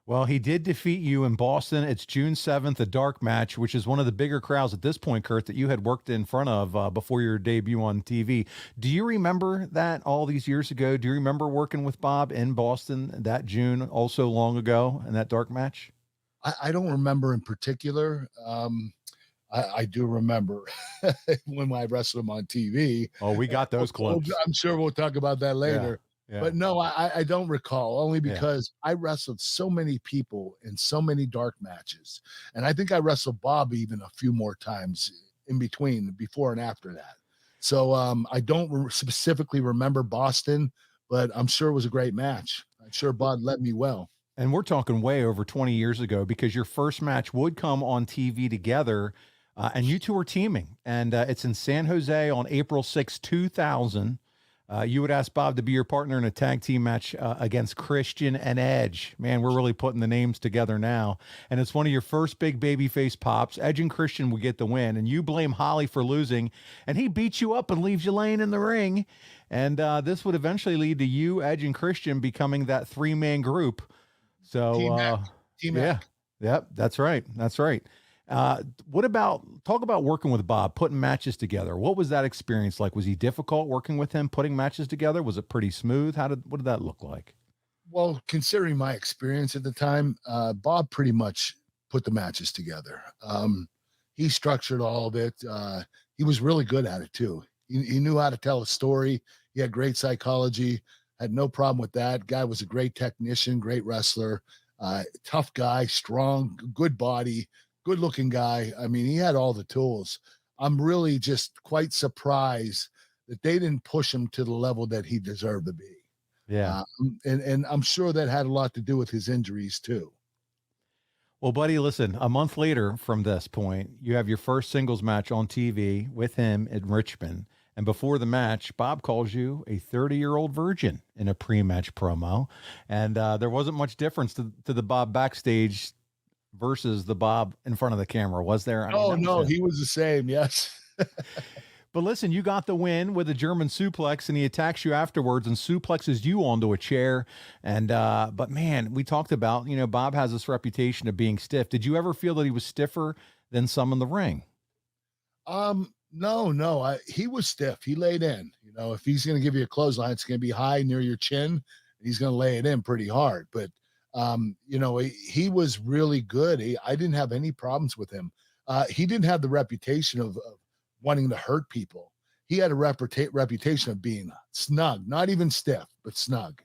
Well, he did defeat you in Boston. It's June 7th, a dark match, which is one of the bigger crowds at this point, Kurt, that you had worked in front of before your debut on TV. Do you remember that all these years ago? Do you remember working with Bob in Boston that June, also long ago, in that dark match? I don't remember in particular. I do remember when I wrestled him on TV. Oh, we got those clips. I'm sure we'll talk about that later. Yeah. But no, I don't recall, only Yeah. because I wrestled so many people in so many dark matches. And I think I wrestled Bob even a few more times in between, before and after that. So I don't specifically remember Boston, but I'm sure it was a great match. I'm sure Bob led me well. And we're talking way over 20 years ago, because your first match would come on TV together, and you two were teaming. And it's in San Jose on April 6, 2000. You would ask Bob to be your partner in a tag team match against Christian and Edge. Man, we're really putting the names together now. And it's one of your first big babyface pops. Edge and Christian would get the win, and you blame Holly for losing, and he beats you up and leaves you laying in the ring. And this would eventually lead to you, Edge, and Christian becoming that three-man group. So, Team-Mac. Yep, that's right. That's right. Talk about working with Bob, putting matches together. What was that experience like? Was he difficult working with him, putting matches together? Was it pretty smooth? What did that look like? Well, considering my experience at the time, Bob pretty much put the matches together. He structured all of it. He was really good at it too. He knew how to tell a story. He had great psychology. Had no problem with that. Guy was a great technician, great wrestler, tough guy, strong, good body, good looking guy. I mean, he had all the tools. I'm really just quite surprised that they didn't push him to the level that he deserved to be. Yeah. And I'm sure that had a lot to do with his injuries too. Well, buddy, listen, a month later from this point, you have your first singles match on TV with him in Richmond. And before the match, Bob calls you a 30-year-old virgin in a pre-match promo. And there wasn't much difference to the Bob backstage versus the Bob in front of the camera, was there? No, he was the same. Yes. But listen, you got the win with a German suplex, and he attacks you afterwards and suplexes you onto a chair. And but man, we talked about, Bob has this reputation of being stiff. Did you ever feel that he was stiffer than some in the ring? No. He was stiff. He laid in. If he's going to give you a clothesline, it's going to be high near your chin, and he's going to lay it in pretty hard. But he was really good. I didn't have any problems with him. He didn't have the reputation of wanting to hurt people. He had a reputation of being snug, not even stiff, but snug.